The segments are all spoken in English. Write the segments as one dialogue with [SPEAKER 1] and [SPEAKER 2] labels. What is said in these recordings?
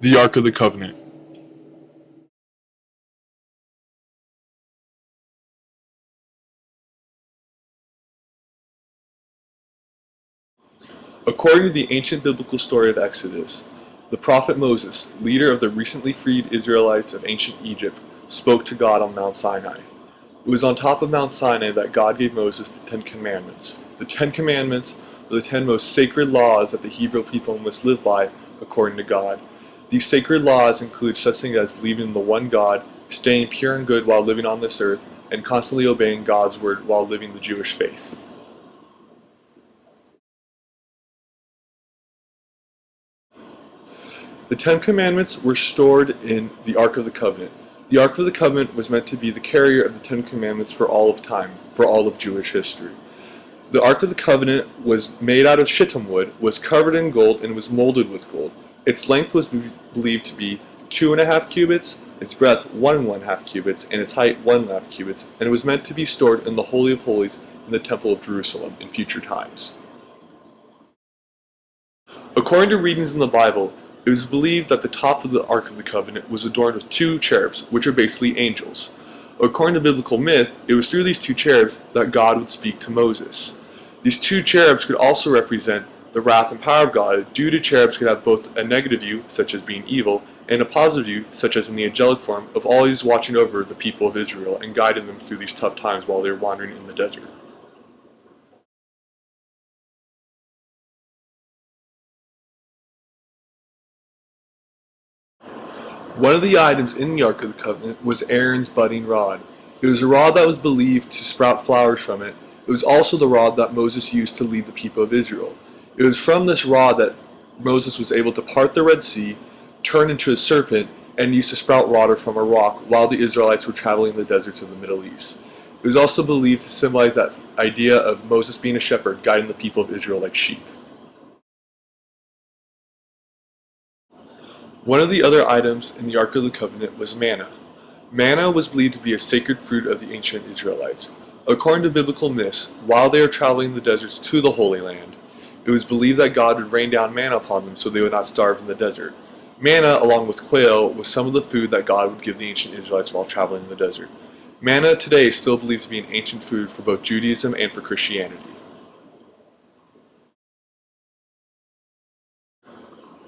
[SPEAKER 1] The Ark of the Covenant. According to the ancient biblical story of Exodus, the prophet Moses, leader of the recently freed Israelites of ancient Egypt, spoke to God on Mount Sinai. It was on top of Mount Sinai that God gave Moses the Ten Commandments. The Ten Commandments were the 10 most sacred laws that the Hebrew people must live by according to God. These sacred laws include such things as believing in the one God, staying pure and good while living on this earth, and constantly obeying God's word while living the Jewish faith. The Ten Commandments were stored in the Ark of the Covenant. The Ark of the Covenant was meant to be the carrier of the Ten Commandments for all of time, for all of Jewish history. The Ark of the Covenant was made out of shittim wood, was covered in gold, and was molded with gold. Its length was believed to be 2.5 cubits, its breadth 1.5 cubits, and its height 1.5 cubits, and it was meant to be stored in the Holy of Holies in the Temple of Jerusalem in future times. According to readings in the Bible, it was believed that the top of the Ark of the Covenant was adorned with 2 cherubs, which are basically angels. According to biblical myth, it was through these 2 cherubs that God would speak to Moses. These 2 cherubs could also represent the wrath and power of God, due to cherubs could have both a negative view, such as being evil, and a positive view, such as in the angelic form, of always watching over the people of Israel and guiding them through these tough times while they were wandering in the desert. One of the items in the Ark of the Covenant was Aaron's budding rod. It was a rod that was believed to sprout flowers from it. It was also the rod that Moses used to lead the people of Israel. It was from this rod that Moses was able to part the Red Sea, turn into a serpent, and used to sprout water from a rock while the Israelites were traveling in the deserts of the Middle East. It was also believed to symbolize that idea of Moses being a shepherd, guiding the people of Israel like sheep. One of the other items in the Ark of the Covenant was manna. Manna was believed to be a sacred fruit of the ancient Israelites. According to biblical myths, while they were traveling in the deserts to the Holy Land, it was believed that God would rain down manna upon them so they would not starve in the desert. Manna, along with quail, was some of the food that God would give the ancient Israelites while traveling in the desert. Manna today is still believed to be an ancient food for both Judaism and for Christianity.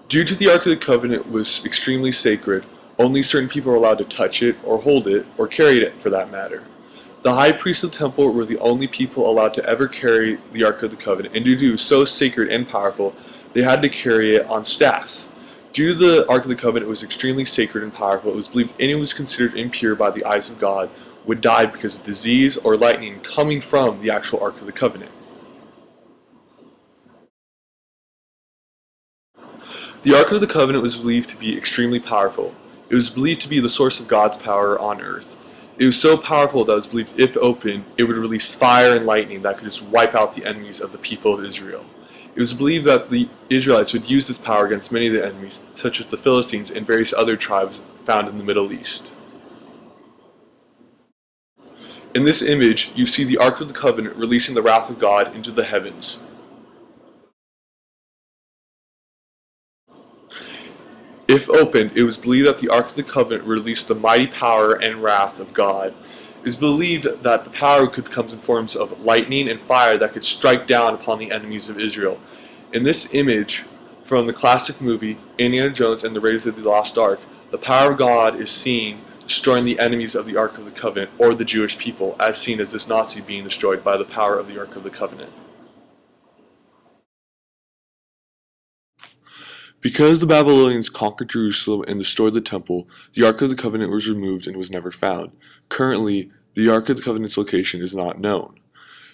[SPEAKER 1] Due to the Ark of the Covenant was extremely sacred, only certain people were allowed to touch it, or hold it, or carry it for that matter. The high priests of the temple were the only people allowed to ever carry the Ark of the Covenant, and due to it was so sacred and powerful, they had to carry it on staffs. Due to the Ark of the Covenant was extremely sacred and powerful, it was believed anyone who was considered impure by the eyes of God would die because of disease or lightning coming from the actual Ark of the Covenant. The Ark of the Covenant was believed to be extremely powerful. It was believed to be the source of God's power on earth. It was so powerful that it was believed if opened, it would release fire and lightning that could just wipe out the enemies of the people of Israel. It was believed that the Israelites would use this power against many of their enemies, such as the Philistines and various other tribes found in the Middle East. In this image, you see the Ark of the Covenant releasing the wrath of God into the heavens. If opened, it was believed that the Ark of the Covenant released the mighty power and wrath of God. It is believed that the power could come in forms of lightning and fire that could strike down upon the enemies of Israel. In this image, from the classic movie Indiana Jones and the Raiders of the Lost Ark, the power of God is seen destroying the enemies of the Ark of the Covenant, or the Jewish people, as seen as this Nazi being destroyed by the power of the Ark of the Covenant. Because the Babylonians conquered Jerusalem and destroyed the temple, the Ark of the Covenant was removed and was never found. Currently, the Ark of the Covenant's location is not known.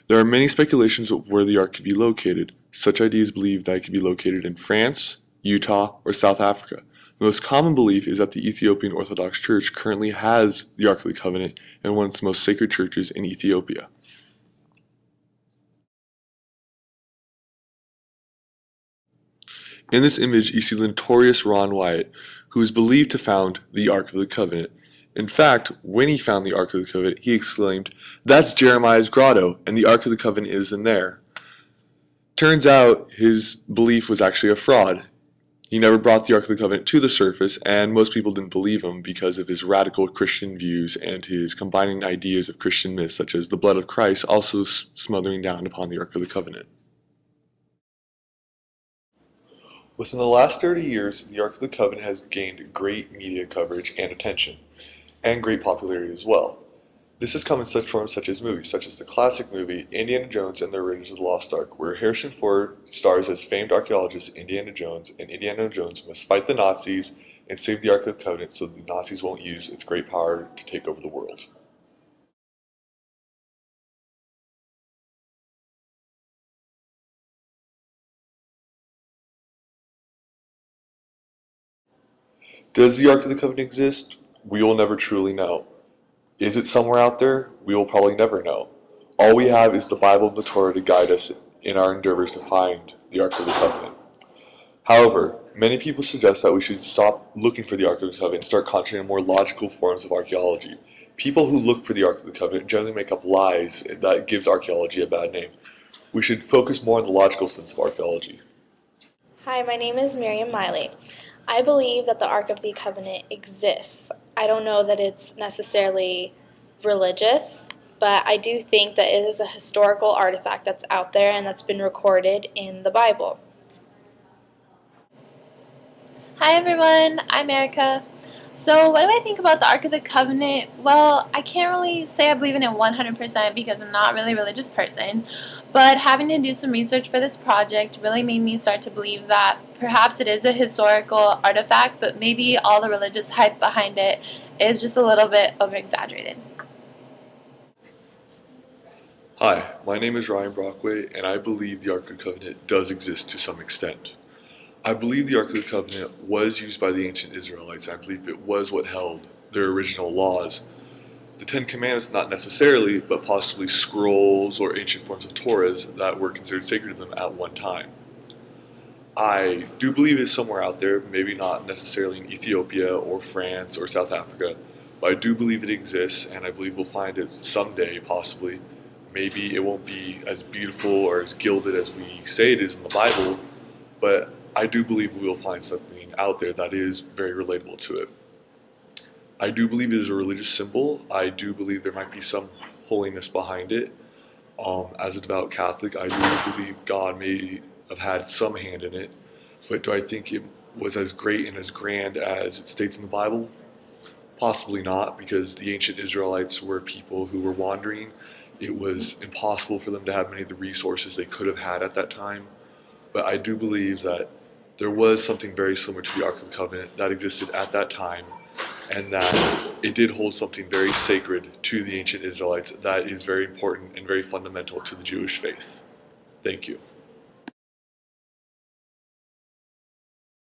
[SPEAKER 1] There are many speculations of where the Ark could be located. Such ideas believe that it could be located in France, Utah, or South Africa. The most common belief is that the Ethiopian Orthodox Church currently has the Ark of the Covenant in one of its most sacred churches in Ethiopia. In this image, you see the notorious Ron Wyatt, who is believed to found the Ark of the Covenant. In fact, when he found the Ark of the Covenant, he exclaimed, "That's Jeremiah's grotto, and the Ark of the Covenant is in there." Turns out, his belief was actually a fraud. He never brought the Ark of the Covenant to the surface, and most people didn't believe him because of his radical Christian views and his combining ideas of Christian myths such as the blood of Christ also smothering down upon the Ark of the Covenant. Within the last 30 years, the Ark of the Covenant has gained great media coverage and attention, and great popularity as well. This has come in such forms such as movies, such as the classic movie Indiana Jones and the Raiders of the Lost Ark, where Harrison Ford stars as famed archaeologist Indiana Jones, and Indiana Jones must fight the Nazis and save the Ark of the Covenant so the Nazis won't use its great power to take over the world. Does the Ark of the Covenant exist? We will never truly know. Is it somewhere out there? We will probably never know. All we have is the Bible and the Torah to guide us in our endeavors to find the Ark of the Covenant. However, many people suggest that we should stop looking for the Ark of the Covenant and start concentrating on more logical forms of archaeology. People who look for the Ark of the Covenant generally make up lies that gives archaeology a bad name. We should focus more on the logical sense of archaeology.
[SPEAKER 2] Hi, my name is Mirjam Meili. I believe that the Ark of the Covenant exists. I don't know that it's necessarily religious, but I do think that it is a historical artifact that's out there and that's been recorded in the Bible.
[SPEAKER 3] Hi everyone, I'm Erika. So what do I think about the Ark of the Covenant? Well, I can't really say I believe in it 100% because I'm not really a religious person, but having to do some research for this project really made me start to believe that perhaps it is a historical artifact, but maybe all the religious hype behind it is just a little bit over-exaggerated.
[SPEAKER 1] Hi, my name is Ryan Brockway, and I believe the Ark of the Covenant does exist to some extent. I believe the Ark of the Covenant was used by the ancient Israelites, and I believe it was what held their original laws. The Ten Commandments, not necessarily, but possibly scrolls or ancient forms of Torahs that were considered sacred to them at one time. I do believe it is somewhere out there, maybe not necessarily in Ethiopia or France or South Africa, but I do believe it exists, and I believe we'll find it someday, possibly. Maybe it won't be as beautiful or as gilded as we say it is in the Bible, but I do believe we will find something out there that is very relatable to it. I do believe it is a religious symbol. I do believe there might be some holiness behind it. As a devout Catholic, I do believe God may have had some hand in it, but do I think it was as great and as grand as it states in the Bible? Possibly not, because the ancient Israelites were people who were wandering. It was impossible for them to have many of the resources they could have had at that time. But I do believe that there was something very similar to the Ark of the Covenant that existed at that time, and that it did hold something very sacred to the ancient Israelites that is very important and very fundamental to the Jewish faith. Thank you.